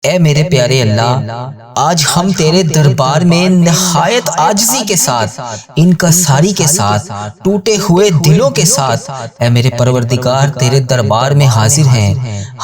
اے میرے پیارے اللہ، آج ہم تیرے دربار میں نہایت عاجزی کے ساتھ، انکساری کے ساتھ، ٹوٹے ہوئے دلوں کے ساتھ اے میرے پروردگار تیرے دربار میں حاضر ہیں۔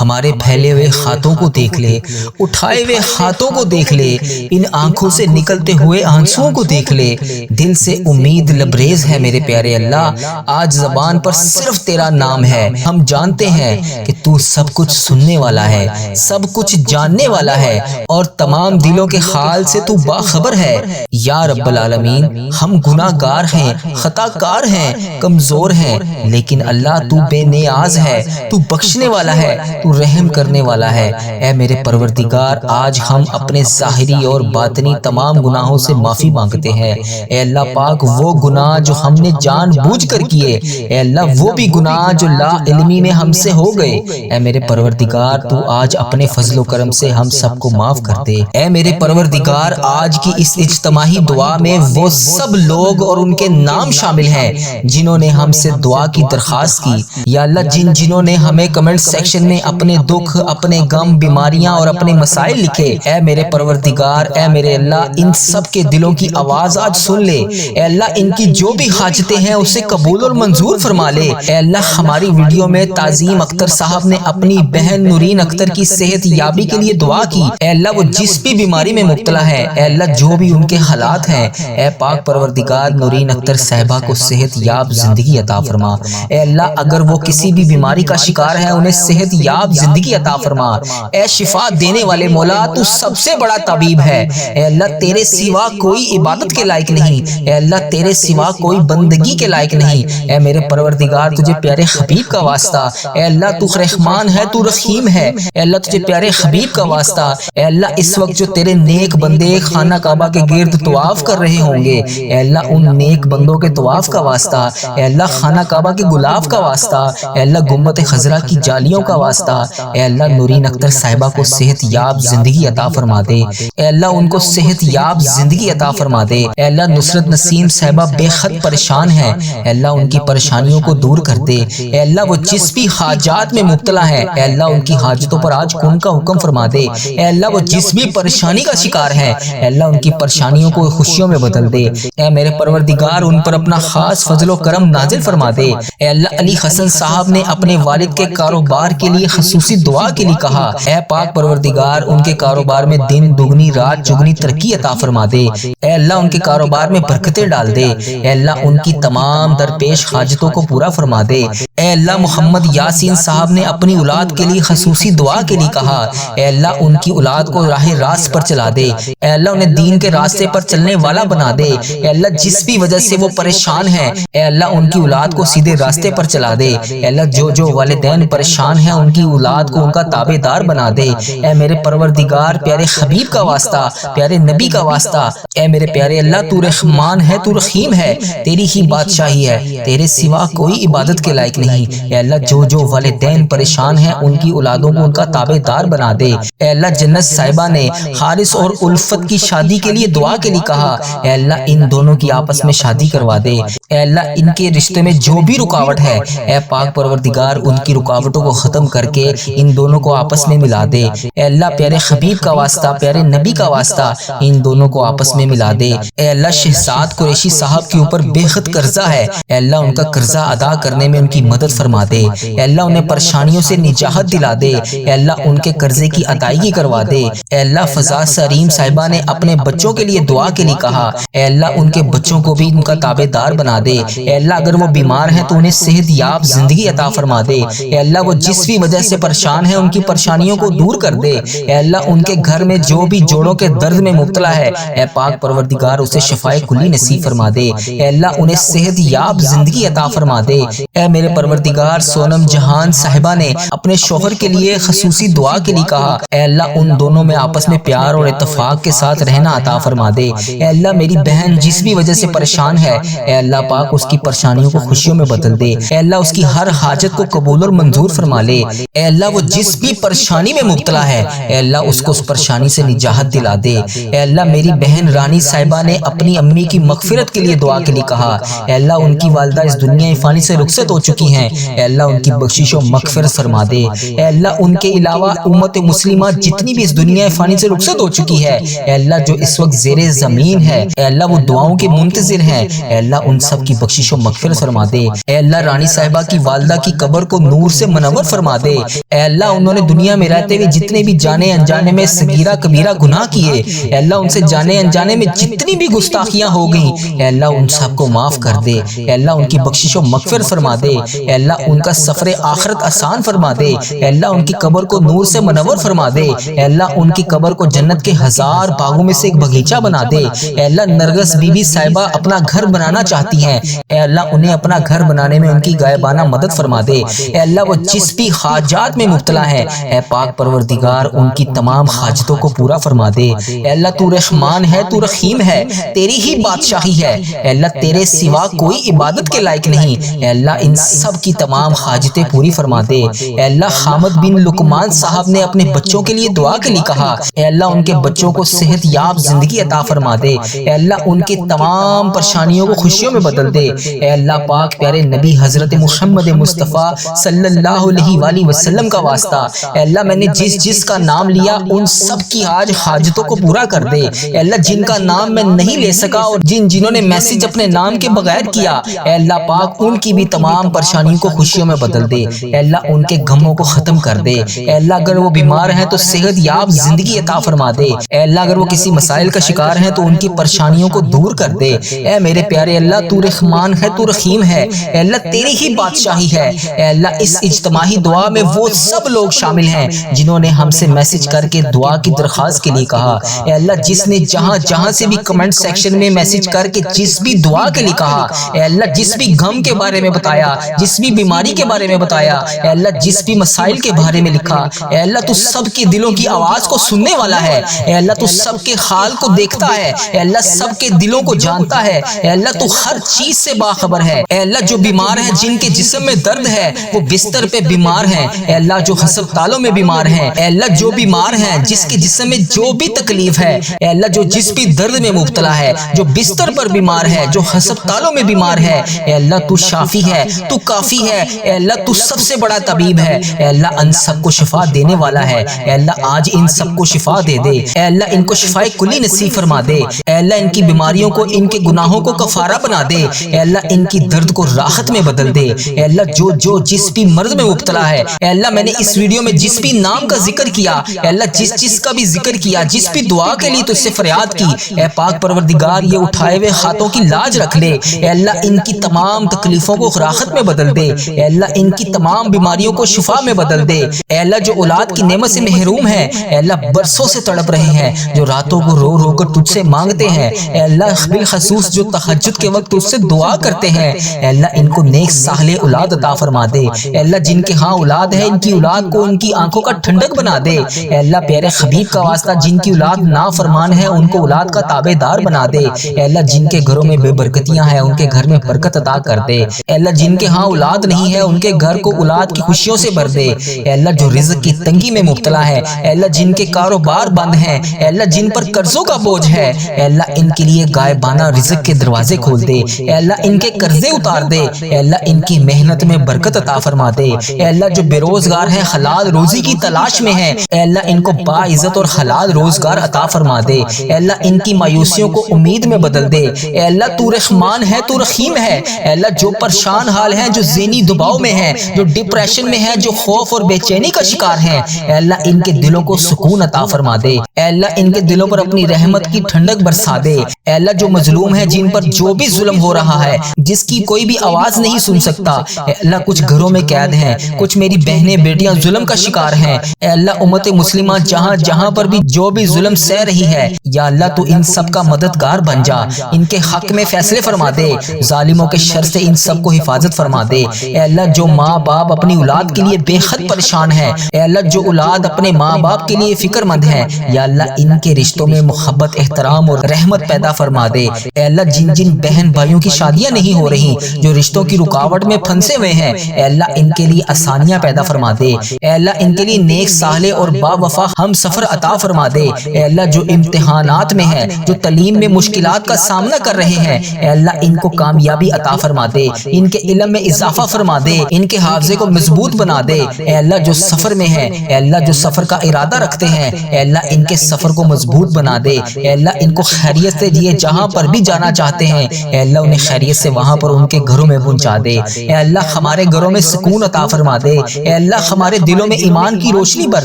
ہمارے پھیلے ہوئے ہاتھوں کو دیکھ لے، اٹھائے ہوئے ہاتھوں کو دیکھ لے، ان آنکھوں سے نکلتے ہوئے آنسوؤں کو دیکھ لے۔ دل سے امید لبریز ہے میرے پیارے اللہ، آج زبان پر صرف تیرا نام ہے۔ ہم جانتے ہیں کہ تو سب کچھ سننے والا ہے، سب کچھ جاننے والا ہے، اور تمام دلوں کے حال سے تو باخبر ہے۔ یا رب العالمین، ہم گناہ گار ہیں، خطا کار ہیں، کمزور ہیں، لیکن اللہ تو بے نیاز ہے، تو بخشنے والا ہے، تو رحم کرنے والا ہے۔ اے میرے پروردگار، آج ہم اپنے ظاہری اور باطنی تمام گناہوں سے معافی مانگتے ہیں۔ اے اللہ پاک، وہ گناہ جو ہم نے جان بوجھ کر کیے، اے اللہ وہ بھی گناہ جو لا علمی میں ہم سے ہو گئے، اے میرے پروردگار تو آج اپنے فضل و کرم سے ہم سب کو معاف کر دے۔ اے میرے پروردگار، آج کی اس اجتماعی دعا میں وہ سب لوگ اور ان کے نام شامل ہیں جنہوں نے ہم سے دعا کی درخواست کی۔ یا اللہ، جنہوں نے ہمیں کمنٹ سیکشن میں اپنے دکھ، اپنے غم، بیماریاں اور اپنے مسائل لکھے، اے میرے پروردگار، اے میرے اللہ، ان سب کے دلوں کی آواز آج سن لے۔ اے اللہ، ان کی جو بھی حاجتیں ہیں اسے قبول اور منظور فرما لے۔ اے اللہ، ہماری ویڈیو میں تعظیم اختر صاحب نے اپنی بہن نورین اختر کی صحت یابی کے لیے دعا کی۔ اے اللہ، وہ جس بھی بیماری میں مبتلا ہے، اے اللہ جو بھی ان کے حالات ہیں، اے پاک پروردگار نورین اختر صاحبہ کو صحت یاب زندگی عطا فرما۔ اے اللہ، اگر وہ کسی بھی بیماری کا شکار ہے انہیں صحت یاب زندگی عطا فرما۔ اے شفا دینے والے مولا، تو سب سے بڑا طبیب ہے۔ اے اللہ، تیرے سوا کوئی عبادت کے لائق نہیں، اے اللہ تیرے سوا کوئی بندگی کے لائق نہیں۔ اے میرے پروردگار، تجھے پیارے حبیب کا واسطہ، اے اللہ تو رحمان ہے، تو رحیم ہے، اے اللہ تجھے پیارے حبیب کا واسطہ، اے اللہ اس وقت جو تیرے نیک بندے خانہ کعبہ کے گرد طواف کر رہے ہوں گے، اے اللہ ان نیک بندوں کے طواف کا واسطہ، اے اللہ خانہ کعبہ کے غلاف کا واسطہ، اے اللہ گنبد خضرا کی جالیوں کا واسطہ، اے اللہ نورین اختر صاحبہ کو صحت یاب زندگی عطا فرما دے۔ اے اللہ ان کو صحت یاب زندگی عطا فرما دے۔ اے اللہ نصرت نسیم صاحبہ بے حد پریشان ہے، اے اللہ ان کی پریشانیوں کو دور کر دے۔ اے اللہ وہ جس بھی حاجات میں مبتلا ہے، اے اللہ ان کی حاجتوں پر آج کن کا حکم فرما دے۔ اے اللہ وہ جس بھی پریشانی کا شکار ہے، اے اللہ ان کی پریشانیوں کو خوشیوں میں بدل دے۔ اے میرے پروردگار، ان پر اپنا خاص فضل و کرم نازل فرما دے۔ اے اللہ علی حسن صاحب نے اپنے والد کے کاروبار کے لیے خصوصی دعا کے لیے کہا، اے پاک پروردگار ان کے کاروبار میں دن دگنی رات چگنی ترقی عطا فرما دے۔ اے اللہ ان کے کاروبار میں برکتیں ڈال دے۔ اے اللہ ان کی تمام درپیش حاجتوں کو پورا فرما دے۔ اے اللہ محمد یاسین صاحب نے اپنی اولاد کے لیے خصوصی دعا کے لیے کہا، اے اللہ ان کی اولاد کو راہ راست پر چلا دے۔ اے اللہ انہیں دین کے راستے پر چلنے والا بنا دے۔ اے اللہ جس بھی وجہ سے وہ پریشان ہیں، اے اللہ ان کی اولاد کو سیدھے راستے پر چلا دے۔ اے اللہ جو والدین پریشان ہیں ان کی اولاد کو ان کا تابع دار بنا دے۔ اے میرے پروردگار، پیارے حبیب کا واسطہ، پیارے نبی کا واسطہ، اے میرے پیارے اللہ تو رحمان ہے، تو رحیم ہے، تیری ہی بادشاہی ہے، تیرے سوا کوئی عبادت کے لائق نہیں۔ اے اللہ جو والدین پریشان ہیں ان کی اولادوں کو ان کا تابع دار بنا دے۔ اے اللہ جنت صاحبہ نے حارث اور الفت کی شادی کے لیے دعا کے لیے کہا، اے اللہ ان دونوں کی آپس میں شادی کروا دے۔ اے اللہ ان کے رشتے میں جو بھی رکاوٹ ہے، اے پاک پروردگار ان کی رکاوٹوں کو ختم کر کے ان دونوں کو آپس میں ملا دے۔ اے اللہ پیارے حبیب کا واسطہ، پیارے نبی کا واسطہ، ان دونوں کو آپس میں ملا دے۔ اے اللہ شہزاد قریشی صاحب کے اوپر بے حد قرضہ ہے، اے اللہ ان کا قرضہ ادا کرنے میں ان کی مدد فرما دے۔ اے اللہ انہیں پریشانیوں سے نجات دلا دے۔ اے اللہ ان کے قرضے کی ادائیگی کروا دے۔ اے اللہ فضا سریم صاحبہ نے اپنے بچوں کے لیے دعا کے لیے کہا، اے اللہ ان کے بچوں کو بھی ان کا تابع دار بنا دے۔ اے اللہ اگر وہ بیمار ہیں تو انہیں صحت یاب زندگی عطا فرما دے۔ اے اللہ وہ جس بھی وجہ سے پریشان ہیں ان کی پریشانیوں کو دور کر دے۔ اے اللہ ان کے گھر میں جو بھی جوڑوں کے درد میں مبتلا ہے، اے پاک پروردگار اسے شفائے کلی نصیب فرما دے۔ اے اللہ انہیں صحت یاب زندگی عطا فرما دے۔ اے میرے پروردگار، سونم جہان صاحبہ نے اپنے شوہر کے لیے خصوصی دعا کے لیے کہا، اے اللہ ان دونوں میں آپس میں پیار اور اتفاق کے ساتھ رہنا عطا فرما دے۔ اے اللہ میری بہن جس بھی وجہ سے پریشان ہے، اے اللہ پاک اس کی پریشانیوں کو خوشیوں میں بدل دے۔ اے اللہ اس کی ہر حاجت کو قبول اور منظور فرما لے۔ اے اللہ وہ جس بھی پریشانی میں مبتلا ہے، اے اللہ اس کو اس پریشانی سے نجات دلا دے۔ اے اللہ میری بہن رانی صاحبہ نے اپنی امی کی مغفرت کے لیے دعا کے لیے کہا، اے اللہ ان کی والدہ اس دنیا فانی سے رخصت ہو چکی ہیں، اے اللہ ان کی بخشش و مغفرت فرما دے۔ اے اللہ ان کے علاوہ امت مسلمہ جتنی بھی اس دنیا فانی سے رخصت ہو چکی ہے، اے اللہ جو اس وقت زیر زمین ہے، اے اللہ وہ دعاؤں کے منتظر ہیں، اے اللہ ان سب کی بخشش و مغفرت فرما دے۔ اے اللہ رانی صاحبہ کی والدہ کی قبر کو نور سے منور فرما دے۔ اے اللہ انہوں نے دنیا میں رہتے ہوئے جتنے بھی جانے انجانے میں صغیرہ کبیرہ گناہ کیے، اے اللہ ان سے جانے انجانے میں جتنی بھی گستاخیاں ہو گئیں، اے اللہ ان سب کو معاف کر دے۔ اے اللہ ان کی بخشش و مغفرت فرما دے۔ اے اللہ ان کا سفر آخرت آسان فرما دے۔ اے اللہ ان کی قبر کو نور سے منور فرما دے۔ اے اللہ ان کی قبر کو جنت کے 1000 باغوں میں سے ایک باغیچہ بنا دے۔ اے اللہ نرگس بی بی صاحبہ اپنا گھر بنانا چاہتی ہیں، اے اللہ انہیں اپنا گھر بنانے میں ان کی غائبانہ مدد فرما دے۔ اے اللہ وہ جس بھی حاجات میں مبتلا ہے، اے پاک پروردگار ان کی تمام حاجتوں کو پورا فرما دے۔ اے اللہ تو رحمان ہے، تو رحیم ہے، تیری ہی بادشاہی ہے، اے اللہ تیرے سوا کوئی عبادت کے لائق نہیں۔ اے اللہ ان سب کی تمام حاجتیں پوری فرما دے۔ اے اللہ حامد بن لقمان صاحب نے اپنے بچوں کے لیے دعا کے لیے کہا، اے اللہ ان کے بچوں کو صحت یاب زندگی عطا فرما دے۔ اے اللہ ان کی تمام پریشانیوں کو خوشیوں میں بدل دے۔ اے اللہ پاک پیارے نبی حضرت محمد مصطفیٰ صلی اللہ علیہ وآلہ وسلم کا واسطہ، اے اللہ میں نے جس کا نام لیا ان سب کی آج حاجتوں کو پورا کر دے۔ اے اللہ جن کا نام میں نہیں لے سکا اور جنہوں نے میسج اپنے نام کے بغیر کیا، اے اللہ پاک ان کی بھی تمام پریشانیوں کو خوشیوں میں بدل دے۔ اے اللہ ان کے غموں کو ختم کر دے۔ اے اللہ اگر وہ بیمار ہیں تو صحت یاب زندگی عطا فرما دے۔ اے اللہ اگر وہ کسی مسائل کا شکار ہیں تو ان کی پریشانیوں کو دور کر دے۔ اے میرے پیارے اللہ تو رحمان ہے، تو رحیم ہے، اے اللہ تیری ہی بادشاہی ہے۔ اے اللہ اس اجتماعی دعا میں وہ سب لوگ شامل ہیں جنہوں نے ہم سے میسج کر کے دعا کی درخواست کے لیے کہا، اے اللہ جس نے جہاں سے بھی کمنٹ سیکشن میں میسج کر کے جس بھی دعا کے لیے کہا، اے اللہ جس بھی غم کے بارے میں بتایا، جس بھی بیماری کے بارے میں بتایا، اے اللہ جس بھی مسائل کے بارے میں لکھا، اے اللہ تو سب کے دلوں کی آواز کو سننے والا ہے۔ اے اللہ تو سب کے حال کو دیکھتا ہے، اے اللہ سب کے دلوں کو جانتا ہے، اے اللہ تو ہر چیز سے باخبر ہے۔ اے اللہ جو بیمار ہیں، جن کے جسم میں درد ہے، وہ بستر پہ بیمار ہیں، اے اللہ جو ہسپتالوں میں بیمار ہیں، اے اللہ جو بیمار ہیں، جس کے جسم میں جو بھی تکلیف ہے، اے اللہ جو جس بھی درد میں مبتلا ہے، جو بستر پر بیمار ہے، جو ہسپتالوں میں بیمار ہے، اے اللہ تو شافی ہے، تو کافی ہے، اے اللہ تو سب سے بڑا طبیب ہے۔ اے اللہ ان سب کو شفا دینے والا ہے۔ اے اللہ آج ان سب کو شفا دے دے۔ اے اللہ ان کو شفائے کلی نصیب فرما دے۔ اے اللہ ان کی بیماریوں کو، ان کے گناہوں کو کفارہ بنا دے۔ اے اللہ ان کی درد کو راحت میں بدل دے۔ اے اللہ جو جس بھی مرض میں مبتلا ہے، اے اللہ میں نے اس ویڈیو میں جس بھی نام کا ذکر کیا، اے اللہ جس کا بھی ذکر کیا، جس بھی دعا کے لیے تجھ سے فریاد کی، اے پاک پروردگار یہ اٹھائے ہوئے ہاتھوں کی لاج رکھ لے۔ اے اللہ ان کی تمام تکلیفوں کو راحت میں بدل دے۔ اے اللہ ان کی تمام بیماریوں کو شفا میں بدل دے۔ اے اللہ جو اولاد کی نعمت سے محروم ہے، اے اللہ برسوں سے تڑپ رہے ہیں، جو راتوں کو رو رو کر تجھ سے مانگتے ہیں، اے اللہ بالخصوص جو تہجد کے وقت تجھ سے دعا کرتے ہیں، اے اللہ ان کو نیک صالح اولاد عطا فرما دے۔ اے اللہ جن کے ہاں اولاد ہے، ان کی اولاد کو ان کی آنکھوں کا ٹھنڈک بنا دے۔ اے اللہ پیارے حبیب کا واسطہ جن کی اولاد نافرمان ہے، ان کو اولاد کا تابع دار بنا دے۔ اے اللہ جن کے گھروں میں بے برکتیاں ہیں، ان کے گھر میں برکت عطا کر دے۔ اے اللہ جن کے ہاں اولاد نہیں ہے، ان کے گھر کو اولاد کی خوشیوں سے بھر دے۔ اے اللہ جو رزق کی تنگی میں مبتلا ہے، اے اللہ جن کے کاروبار بند ہیں، اے اللہ جن پر قرضوں کا بوجھ ہے، اے اللہ ان کے لیے غائبانہ رزق کے دروازے کھول دے۔ اے اللہ ان کے قرضے اتار دے۔ اے اللہ ان کی محنت میں برکت عطا فرما دے۔ اے اللہ جو بے روزگار ہیں، حلال روزی کی تلاش میں ہیں، اے اللہ ان کو باعزت اور حلال روزگار عطا فرما دے۔ اے اللہ ان کی مایوسیوں کو امید میں بدل دے۔ اے اللہ تو رحمان ہے، تو رحیم ہے، اے اللہ جو پریشان حال ہیں، جو ذہنی دباؤ میں ہیں، جو ڈپریشن میں ہیں، جو خوف اور بے چینی کا شکار ہیں، اے اللہ ان کے دلوں کو سکون عطا فرما دے۔ اے اللہ ان کے دلوں پر اپنی رحمت کی ٹھنڈک برسا دے۔ اے اللہ جو مظلوم ہے، جن پر جو بھی ظلم ہو رہا ہے، جس کی کوئی بھی آواز نہیں سن سکتا، اے اللہ کچھ گھروں میں قید ہیں، کچھ میری بہنیں بیٹیاں ظلم کا شکار ہیں، اے اللہ امت مسلمہ جہاں پر بھی جو بھی ظلم سہ رہی ہے، یا اللہ تو ان سب کا مددگار بن جا، ان کے حق میں فیصلے فرما دے، ظالموں کے شر سے ان سب کو حفاظت فرما دے۔ اے اللہ جو ماں باپ اپنی اولاد کے لیے بے حد پریشان ہیں، اے اللہ جو اولاد اپنے ماں باپ کے لیے فکر مند ہیں، یا اللہ ان کے رشتوں میں محبت، احترام اور رحمت پیدا فرما دے۔ اے اللہ جن جن بہن بھائیوں کی شادیاں نہیں ہو رہی، جو رشتوں کی رکاوٹ میں پھنسے ہوئے ہیں، اے اللہ ان کے لیے آسانیاں پیدا فرما دے۔ اے اللہ ان کے لیے نیک صالح اور با وفا ہم سفر عطا فرما دے۔ اے اللہ جو امتحانات میں ہے، جو تعلیم میں مشکلات کا سامنا کر رہے ہیں، اے اللہ ان کو کامیابی عطا فرما دے، ان کے علم میں اضافہ فرما دے، ان کے حافظے کو مضبوط بنا دے۔ اے اللہ جو سفر میں ہے، اے اللہ جو سفر کا ارادہ رکھتے ہیں، اے اللہ ان کے سفر کو مضبوط بنا دے۔ اے اللہ ان کو خیریت سے دیے جہاں پر بھی جانا چاہتے ہیں، اے اللہ انہیں خیریت سے وہاں پر ان کے گھروں میں پہنچا دے۔ اے اللہ ہمارے گھروں میں سکون عطا فرما دے۔ اے اللہ ہمارے دلوں میں ایمان کی روشنی بھر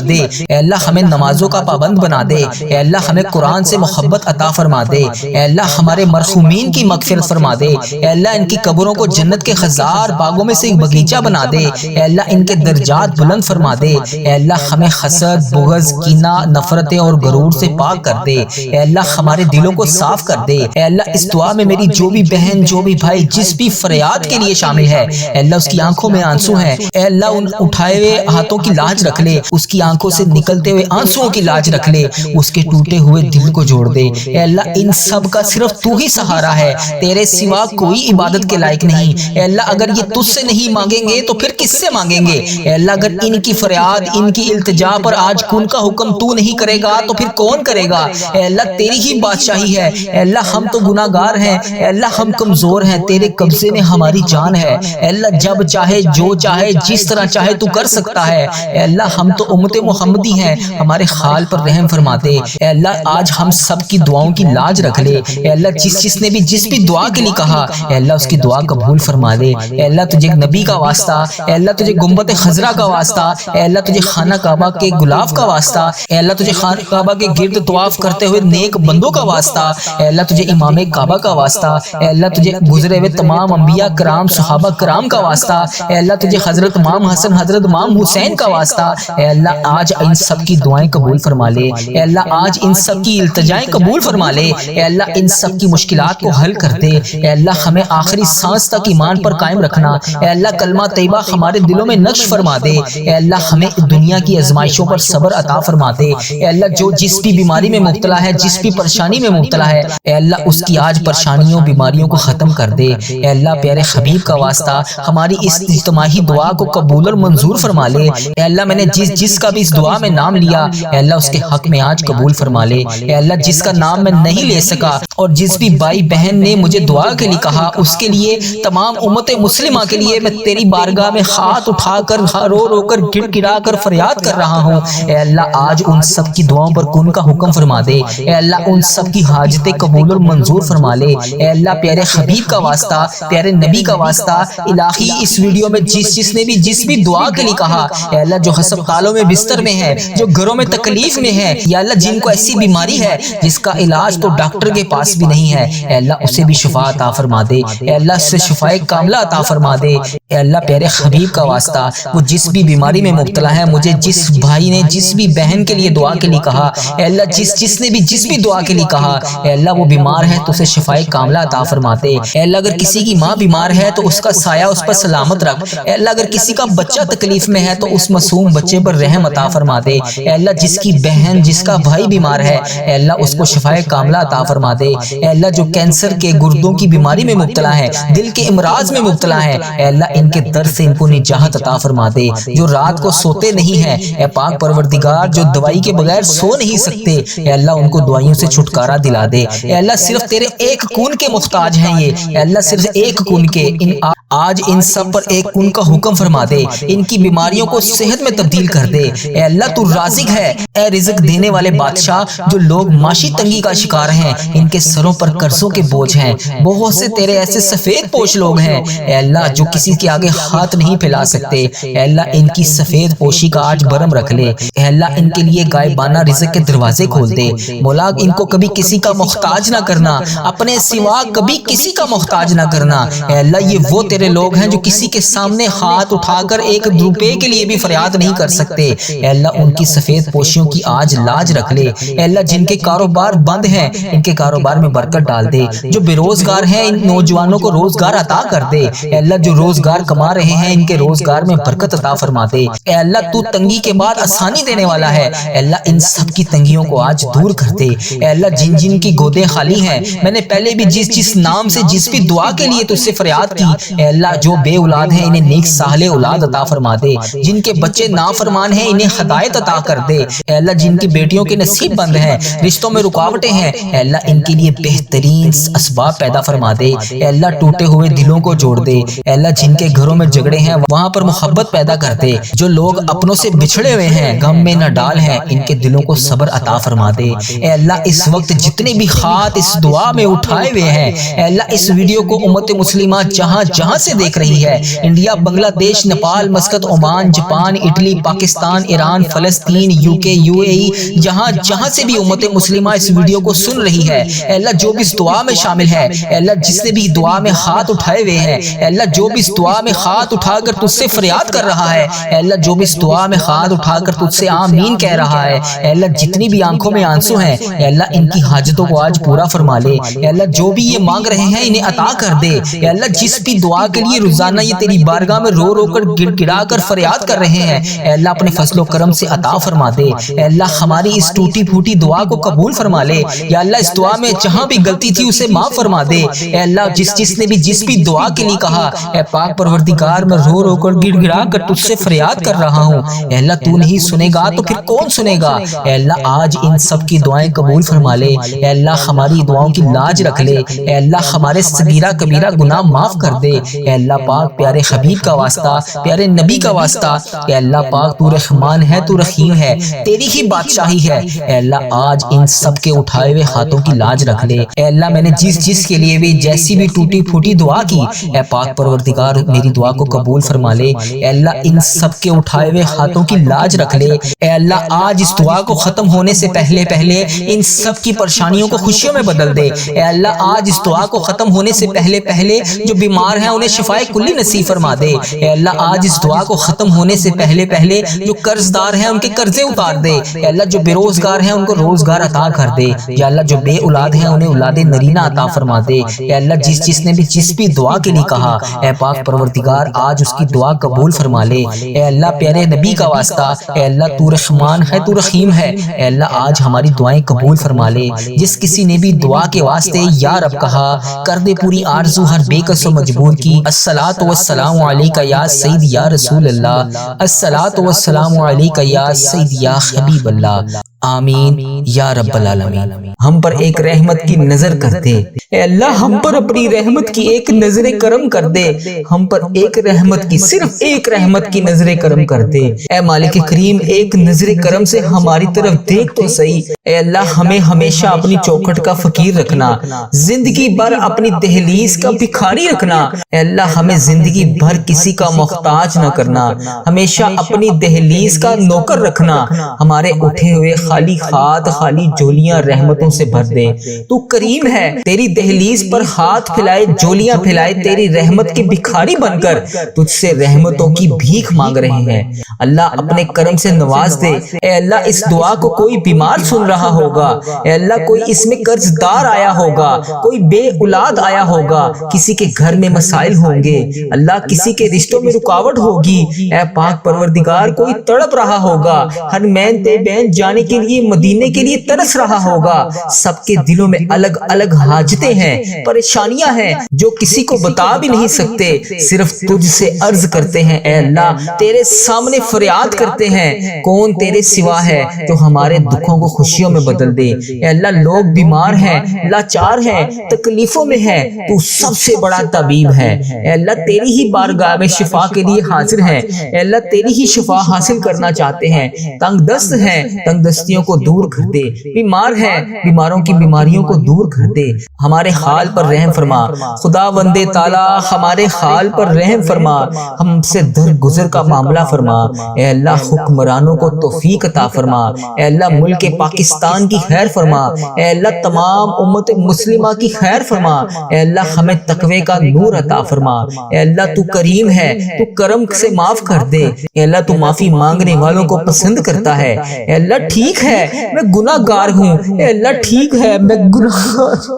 دے۔ اے اللہ ہمیں نمازوں کا پابند بنا دے۔ اے اللہ ہمیں قرآن سے محبت عطا فرما دے۔ اے اللہ ہمارے مرحومین کی مغفرت فرما دے۔ اے اللہ ان کی قبروں کو جنت کے ہزار باغوں میں سے ایک باغیچہ بنا دے۔ اے اللہ ان کے درجات بلند فرما دے۔ اے اللہ ہمیں حسد، بغض، کینہ، نفرتیں اور غرور سے پاک کر دے۔ اے اللہ ہمارے دلوں کو صاف کر دے۔ اے اللہ اس دعا میں میری جو بھی بہن، جو بھی بھائی جس بھی فریاد کے لیے شامل ہے، اے اللہ اس کی آنکھوں میں آنسو ہیں، اے اللہ ان اٹھائے ہوئے ہاتھوں کی لاج رکھ لے، اس کی آنکھوں سے نکلتے ہوئے آنسوؤں کی لاج رکھ لے، اس کے ٹوٹے ہوئے دل کو جوڑ دے۔ اے اللہ ان سب کا صرف تو ہی سہارا ہے، تیرے سوا کوئی عبادت کے لائق نہیں۔ اے اللہ اگر یہ تجھ سے نہیں مانگیں گے تو پھر کس سے مانگیں گے؟ اے اللہ اگر ان کی فریاد، ان کی التجا پر آج کن کا حکم تو نہیں کرے گا تو پھر کون کرے گا؟ اے اللہ تیری ہی بادشاہی ہے۔ اے اللہ ہم تو گناہ گار ہیں، اے اللہ ہم کمزور ہیں، تیرے قبضے میں ہماری جان ہے۔ اے اللہ جب چاہے، جو چاہے، جس طرح چاہے تو کر سکتا ہے۔ اے اللہ ہم تو امت محمدی ہیں، ہمارے حال پر رحم فرما دے۔ اے اللہ آج ہم سب کی دعاؤں کی لاج رکھ لے۔ اے اللہ جس نے بھی جس بھی دعا کے لیے کہا، اے اللہ اس کی دعا قبول فرما دے۔ اے اللہ تجھے نبی کا واسطہ، اے اللہ تجھے گنبد خضرا کا واسطہ، اے اللہ تجھے خانہ کعبہ کے غلاف کا واسطہ، اے اللہ تجھے خانہ کعبہ کے گرد طواف کرتے ہوئے نیک بندوں کا واسطہ، اے اللہ تجھے امام کعبہ کا واسطہ، اے اللہ تجھے گزرے ہوئے تمام انبیاء کرام، صحابہ کرام کا واسطہ، اے اللہ تجھے حضرت امام حسن، حضرت امام حسین کا واسطہ۔ اے اللہ آج ان سب کی دعائیں قبول فرما لے۔ اے اللہ آج ان سب کی التجائیں قبول فرما لے۔ اے اللہ ان سب کی مشکلات کو حل کر دے۔ اے اللہ ہمیں آخری سانس تک ایمان پر قائم رکھنا۔ اے اللہ کلمہ طیبہ ہمارے دلوں میں نقش فرما دے۔ اے اللہ ہمیں دنیا کی آزمائشوں پر صبر عطا فرما دے۔ اے اللہ جو جس بھی بیماری میں مبتلا ہے، جس بھی پریشانی میں مبتلا ہے، اے اللہ اس کی آج پریشانیوں، بیماریوں کو ختم کر دے۔ اے اللہ پیارے حبیب کا واسطہ ہماری اس اجتماعی دعا کو قبول اور منظور فرما لے۔ اے اللہ میں نے جس کا بھی اس دعا میں نام لیا، اے اللہ اس کے حق میں آج قبول فرما لے۔ اے اللہ جس کا نام میں نہیں لے سکا اور جس بھی بھائی بہن نے مجھے دعا کے لیے کہا، اس کے لیے، تمام امت مسلمہ کے لیے میں تیری بارگاہ میں ہاتھ اٹھا کر، رو رو کر، گر گرا کر فریاد کر رہا ہوں۔ اے اللہ آج ان سب کی دعاؤں پر کن کا حکم فرما دے۔ اے اللہ ان سب کی حاجتیں قبول اور منظور فرما لے۔ اے اللہ پیارے حبیب کا واسطہ، پیارے نبی کا واسطہ، الہی اس ویڈیو میں جس نے بھی جس بھی دعا کے لیے کہا، اے اللہ جو ہسپتالوں میں بستر میں ہے، جو گھروں میں تکلیف میں ہے، یا اللہ جن کو ایسی بیماری ہے جس کا علاج تو ڈاکٹر کے پاس بھی نہیں ہے، اے اللہ اسے بھی شفا عطا فرما دے۔ اے اللہ سے شفائے کاملہ عطا فرما دے۔ اے اللہ پیارے حبیب کا واسطہ، وہ جس بھی بیماری میں مبتلا ہے، مجھے جس بھائی نے جس بھی بہن کے لیے دعا کے لیے کہا، اے اللہ جس نے بھی جس بھی دعا کے لیے کہا، اے اللہ وہ بیمار ہے تو اسے شفائے کاملہ عطا فرما دے۔ اے اللہ اگر کسی کی ماں بیمار ہے تو اس کا سایہ اس پر سلامت رکھ۔ اے اللہ اگر کسی کا بچہ تکلیف میں ہے تو اس معصوم بچے پر رحم عطا فرما دے۔ اے اللہ جس کی بہن، جس کا بھائی بیمار ہے، اے اللہ اس کو شفائے کاملہ عطا فرما دے۔ اے اللہ جو کینسر کے، گردوں کی بیماری میں مبتلا ہے، دل کے امراض میں مبتلا ہے، اے اللہ ان کے درد سے ان کو نجات عطا فرما دے۔ جو رات کو سوتے نہیں ہیں، اے پاک پروردگار جو دوائی کے بغیر سو نہیں سکتے، اے اللہ ان کو دوائیوں سے چھٹکارا دلا دے۔ اے اللہ صرف تیرے ایک کون کے محتاج ہیں یہ، اے اللہ صرف ایک کون کے، آج ان سب پر ایک کون کا حکم فرما دے، ان کی بیماریوں کو صحت میں تبدیل کر دے۔ اے اللہ تو رازق ہے، اے رزق دینے والے بادشاہ، جو لوگ معاشی تنگی کا شکار ہیں، ان کے سروں پر قرضوں کے بوجھ ہیں، بہت سے تیرے ایسے سفید پوش لوگ ہیں، اے اللہ جو کسی کے آگے ہاتھ نہیں پھیلا سکتے، اے اللہ ان کی سفید پوشی کا آج برم رکھ لے۔ اے اللہ ان کے لیے غائبانہ رزق کے دروازے کھول دے۔ مولا ان کو کبھی کسی کا محتاج نہ کرنا، اپنے سوا کبھی کسی کا محتاج نہ کرنا۔ اے اللہ یہ وہ تیرے لوگ ہیں جو کسی کے سامنے ہاتھ اٹھا کر ایک روپے کے لیے بھی فریاد نہیں کر سکتے، اے اللہ ان کی سفید پوشیوں کی آج لاج رکھ لے۔ اے اللہ جن کے کاروبار بند ہیں، ان کے کاروبار میں برکت ڈال دے۔ جو بے روزگار ہیں، ان نوجوانوں کو روزگار عطا کر دے۔ اے اللہ جو روزگار کما رہے ہیں، ان کے روزگار میں برکت عطا فرما دے۔ اے اللہ تو تنگی کے بعد آسانی دینے والا ہے، اے اللہ ان سب کی تنگیوں کو آج دور کر دے۔ اے اللہ جن جن کی گودیں خالی ہیں، میں نے پہلے بھی جس نام سے جس بھی دعا کے لیے تجھ سے فریاد کی، اے اللہ جو بے اولاد ہیں انہیں نیک صالح اولاد عطا فرما دے، جن کے بچے نافرمان ہیں انہیں ہدایت عطا کر دے، اے اللہ جن کی بیٹیوں کے نصیب بند ہیں، رشتوں میں رکاوٹیں ہیں، اے اللہ ان کے لیے بہترین اسباب پیدا فرما دے، اے اللہ ٹوٹے ہوئے دلوں کو جوڑ دے، اے اللہ جن کے گھروں میں جھگڑے ہیں وہاں پر محبت پیدا کر دے، جو لوگ اپنوں سے بچھڑے ہوئے ہیں غم میں نہ ڈال ہیں ان کے دلوں کو صبر عطا فرما دے، اے اللہ اس وقت جتنے بھی خات اس دعا میں اٹھائے ہوئے ہیں، اے اللہ اس ویڈیو کو امت مسلمہ جہاں جہاں سے دیکھ رہی ہے، انڈیا، بنگلہ دیش، Nepal, Muscat, Oman, Japan, Italy, Pakistan, Iran, فلسطین، UK، UAE، جہاں جہاں سے بھی امت مسلمہ اس ویڈیو کو سن رہی ہے، اے اللہ جو بھی اس دعا میں شامل ہے، اے اللہ جس نے بھی دعا میں ہاتھ اٹھائے ہوئے ہیں، اے اللہ جو بھی اس دعا میں ہاتھ اٹھا کر تجھ سے فریاد کر رہا ہے، اے اللہ جو بھی اس دعا میں ہاتھ اٹھا کر تجھ سے آمین کہہ رہا ہے، اے اللہ جتنی بھی آنکھوں میں آنسو ہیں، اے اللہ ان کی حاجتوں کو آج پورا فرما لے، اے اللہ جو بھی یہ مانگ رہے ہیں انہیں عطا کر دے، اے اللہ جس بھی دعا کے لیے روزانہ یہ تیری بارگاہ میں رو رو کر گڑ گڑا کر فریاد کر رہے ہیں، اے اللہ اپنے فضل و کرم سے عطا فرما دے، اے اللہ ہماری اس ٹوٹی پھوٹی دعا کو قبول فرما لے، یا اللہ اس دعا میں جہاں بھی غلطی تھی اسے معاف فرما دے، اے اللہ جس نے بھی جس بھی دعا کے لیے کہا، اے پاک پروردگار میں رو رو کر گڑ گڑا کر تجھ سے فریاد کر رہا ہوں، اے اللہ تو نہیں سنے گا تو پھر کون سنے گا، اے اللہ آج ان سب کی دعائیں قبول فرما لے، اے اللہ ہماری دعاؤں کی لاج رکھ لے، اے اللہ ہمارے صغیرہ کبیرہ گناہ معاف کر دے، اے اللہ پاک پیارے حبیب کا واسطہ، پیارے نبی کا واسطہ، اے اللہ پاک تو رحمان ہے، تو رحیم ہے، تیری ہی بادشاہی ہے، اے اللہ آج ان سب کے اٹھائے ہوئے ہاتھوں کی لاج رکھ لے، اے اللہ میں نے جس کے لیے بھی جیسی بھی ٹوٹی پھوٹی دعا کی، اے پاک پروردگار میری دعا کو قبول فرما لے، اے اللہ ان سب کے اٹھائے ہوئے ہاتھوں کی لاج رکھ لے، اے اللہ آج اس دعا کو ختم ہونے سے پہلے ان سب کی پریشانیوں کو خوشیوں میں بدل دے، اے اللہ آج اس دعا کو ختم ہونے سے پہلے جو بیمار ہیں انہیں شفائے کلی نصیب فرما دے، اے اللہ آج اس دعا کو ختم ہونے سے پہلے جو قرض دار ہیں ان کے قرضے اتار دے، اے اللہ جو بے روزگار ہیں ان کو روزگار عطا کر دے، یا اللہ جو بے اولاد ہیں انہیں اولاد نرینہ عطا فرما دے، اے اللہ جس نے بھی جس بھی دعا کے لیے کہا، اے پاک پروردگار آج اس کی دعا قبول فرما لے، اے اللہ پیارے نبی کا واسطہ، اے اللہ تو رحمان ہے، تو رحیم ہے، اے اللہ آج ہماری دعائیں قبول فرما لے، جس کسی نے بھی دعا کے واسطے یا رب کہا کر دے پوری آرزو ہر بے کس و مجبور کی، الصلاۃ والسلام علیک یا سید یا رسول اللہ، الصلاۃ والسلام علیک یا سید یا حبیب اللہ، آمین یا رب العالمین۔ ہم پر ایک رحمت کی نظر کر دے، اے اللہ ہم پر اپنی رحمت کی ایک نظر کرم کر دے، ہم پر ایک رحمت کی صرف ایک رحمت کی نظر کرم کر دے، اے مالک کریم ایک نظر کرم سے ہماری طرف دیکھ تو صحیح، اے اللہ ہمیں ہمیشہ اپنی چوکھٹ کا فقیر رکھنا، زندگی بھر اپنی دہلیز کا بھکاری رکھنا، اے اللہ ہمیں زندگی بھر کسی کا محتاج نہ کرنا، ہمیشہ اپنی دہلیز کا نوکر رکھنا، ہمارے اٹھے ہوئے خالی ہاتھ خالی جولیاں رحمتوں سے بھر دے، تو کریم ہے، تیری دہلیز پر ہاتھ پھیلائے جولیاں پھیلائے تیری رحمت کے بھکاری بن کر تجھ سے رحمتوں کی بھیک مانگ رہے ہیں، اللہ اپنے کرم سے نواز دے، اے اللہ اس دعا کو کوئی بیمار سن رہا ہوگا، اے اللہ کوئی اس میں قرض دار آیا ہوگا، کوئی بے اولاد آیا ہوگا، کسی کے گھر میں مسائل ہوں گے، اللہ کسی کے رشتوں میں رکاوٹ ہوگی، اے پاک پروردگار کوئی تڑپ رہا ہوگا، ہر مین تے بین جانے کے لیے مدینے کے لیے ترس رہا ہوگا، سب کے دلوں میں الگ الگ حاجتیں ہیں، پریشانیاں ہیں جو کسی کو بتا بھی نہیں سکتے، صرف تجھ سے عرض کرتے ہیں، اے اللہ تیرے سامنے فریاد کرتے ہیں، کون تیرے سوا ہے جو ہمارے دکھوں کو خوشیوں میں بدل دے، اے اللہ لوگ بیمار ہیں، لاچار ہیں، تکلیفوں میں ہیں، تو سب سے بڑا طبیب ہے، اے اللہ تیری ہی بارگاہ میں شفا کے لیے حاضر ہیں، اے اللہ تیری ہی شفا حاصل کرنا چاہتے ہیں، تنگ دست ہیں تنگ دستیوں کو دور کر دے، بیمار ہیں بیماروں کی بیماریوں کو دور کر دے، ہمارے حال پر رحم فرما، خدا وندے تعالی ہمارے حال پر رحم فرما، ہم سے درگزر کا معاملہ فرما، اے اللہ حکمرانوں کو توفیق عطا فرما، اے اللہ ملک پاکستان کی خیر فرما، اے اللہ تمام امت مسلمہ کی خیر فرما، اے اللہ ہمیں تقوی کا نور عطا فرما، اے اللہ تو کریم ہے، تو کرم سے معاف کر دے، اے اللہ تو معافی مانگنے والوں کو پسند کرتا ہے، اے اللہ ٹھیک ٹھیک ہے میں گناہگار ہوں، اے اللہ ٹھیک ہے میں گناہگار،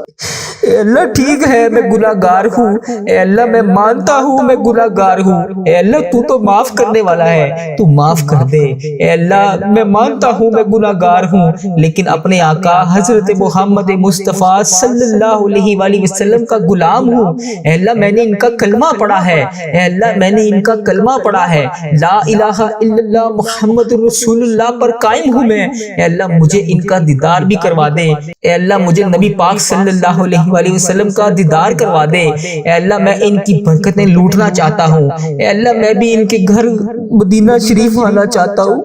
اے اللہ ٹھیک ہے میں گناہگار ہوں، اے اللہ میں مانتا ہوں میں گناہگار ہوں، اے اللہ تو تو معاف کرنے والا ہے، تو معاف کر دے، اے اللہ میں مانتا ہوں میں گناہگار ہوں، لیکن اپنے آقا حضرت محمد مصطفیٰ صلی اللہ علیہ وآلہ وسلم کا غلام ہوں، اے اللہ میں نے ان کا کلمہ پڑھا ہے، اے اللہ میں نے ان کا کلمہ پڑھا ہے، لا الہ الا اللہ محمد رسول اللہ پر قائم ہوں میں، اے اللہ مجھے ان کا دیدار بھی کروا دے، اے اللہ مجھے نبی پاک صلی اللہ علیہ وآلہ وسلم کا دیدار کروا دے، اے اللہ میں ان کی برکتیں لوٹنا چاہتا ہوں، اے اللہ میں بھی ان کے گھر مدینہ شریف آنا چاہتا ہوں،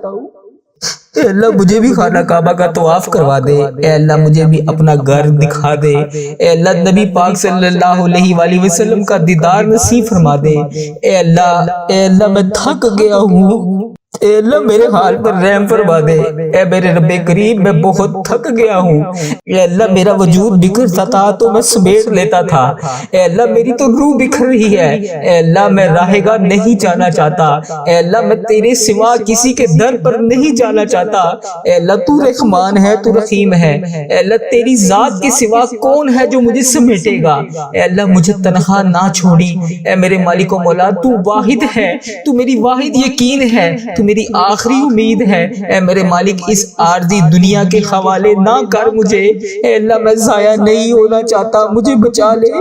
اے اللہ مجھے بھی خانہ کعبہ کا طواف کروا دے، اے اللہ مجھے بھی اپنا گھر دکھا دے، اے اللہ نبی پاک صلی اللہ علیہ وآلہ وسلم کا دیدار نصیب فرما دے، اے اللہ میں تھک گیا ہوں، اے اللہ میرے حال پر رحم فرما دے، اے میرے رب کریم میں بہت تھک گیا ہوں، اے اللہ میرا وجود بکھرتا تھا تو میں سمیٹ لیتا تھا، اے اللہ میری تو روح بکھر رہی ہے، اے اللہ میں راہ گاہ نہیں جانا چاہتا، اے اللہ میں تیرے سوا کسی کے در پر نہیں جانا چاہتا، اے اللہ تو رحمان ہے تو رحیم ہے، اے اللہ تیری ذات کے سوا کون ہے جو مجھے سمیٹے گا، اے اللہ مجھے تنہا نہ چھوڑی، اے میرے مالک و مولا تو واحد ہے، تو میری واحد یقین ہے، تو میری آخری امید ہے، اے میرے مالک اس عارضی دنیا کے حوالے نہ کر مجھے، اے اللہ میں ضائع نہیں ہونا چاہتا، مجھے بچا لے،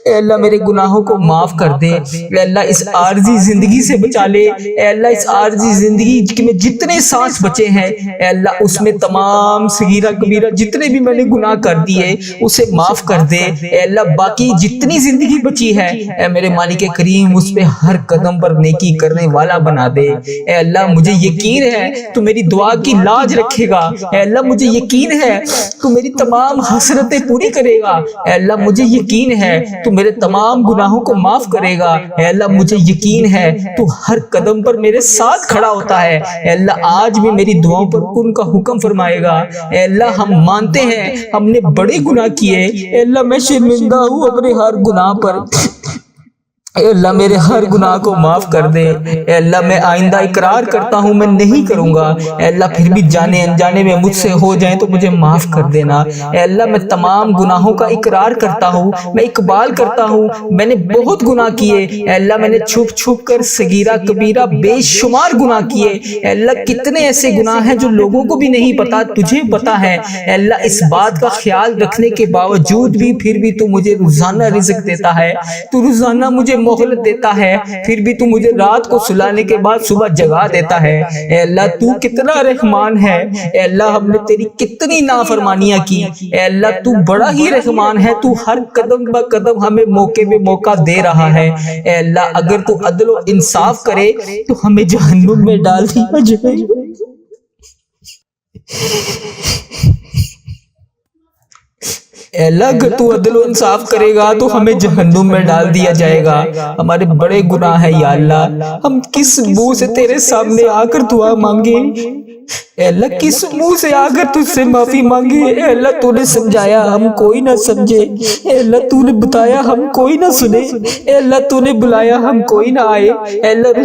اے اللہ میرے گناہوں کو معاف کر دے، اے اللہ اس عارضی زندگی سے بچا لے، اے اللہ اس عارضی زندگی میں جتنے سانس بچے ہیں اے اللہ اس میں تمام صغیرہ کبیرہ جتنے بھی میں نے گناہ کر دیے اسے معاف کر دے، اے اللہ باقی جتنی زندگی بچی ہے اے میرے مالک کریم اس پہ ہر قدم پر نیکی کرنے والا بنا دے، اے اللہ مجھے یقین ہے تو میری دعا کی لاج رکھے گا، اے اللہ مجھے یقین ہے تو میری تمام حسرتیں پوری کرے گا، اے اللہ مجھے یقین ہے تو میرے تمام گناہوں کو معاف کرے گا، اے اللہ مجھے یقین ہے تو ہر قدم پر میرے ساتھ کھڑا ہوتا ہے، اے اللہ آج بھی میری دعاؤں پر کن کا حکم فرمائے گا، اے اللہ ہم مانتے ہیں ہم نے بڑے گناہ کیے، اے اللہ میں شرمندہ ہوں اپنے ہر گناہ پر، اے اللہ میرے ہر گناہ کو معاف کر دے، اے اللہ میں آئندہ اقرار کرتا ہوں میں نہیں کروں گا، اے اللہ پھر بھی جانے انجانے میں مجھ سے ہو جائیں تو مجھے معاف کر دینا، اے اللہ میں تمام گناہوں کا اقرار کرتا ہوں، میں اقبال کرتا ہوں میں نے بہت گناہ کیے، اے اللہ میں نے چھپ چھپ کر صغیرہ کبیرہ بے شمار گناہ کیے، اے اللہ کتنے ایسے گناہ ہیں جو لوگوں کو بھی نہیں پتا تجھے پتا ہے، اے اللہ اس بات کا خیال رکھنے کے باوجود بھی پھر بھی تو مجھے روزانہ رزق دیتا ہے، تو روزانہ مجھے مہلت دیتا ہے، پھر بھی تو مجھے رات کو سلانے کے بعد صبح جگا دیتا ہے، اے اللہ تو کتنا رحمان ہے، اے اللہ ہم نے تیری کتنی نافرمانیاں کی، اے اللہ تو بڑا ہی رحمان ہے، تو ہر قدم با قدم ہمیں موقع پہ موقع دے رہا ہے، اے اللہ اگر تو عدل و انصاف کرے تو ہمیں جہنم میں ڈال دیا جائے، اے اللہ اگر تو عدل و انصاف کرے گا تو ہمیں جہنم میں ڈال دیا جائے گا، ہمارے بڑے گناہ ہیں یا اللہ، ہم کس منہ سے تیرے سامنے آ کر دعا مانگے، اے اللہ کس منہ سے آ کر تجھ سے معافی مانگے، اے اللہ تو نے سمجھایا ہم کوئی نہ سمجھے، اے اللہ تو نے بتایا ہم کوئی نہ سنے، اے اللہ تو نے بلایا ہم کوئی نہ آئے، اے اللہ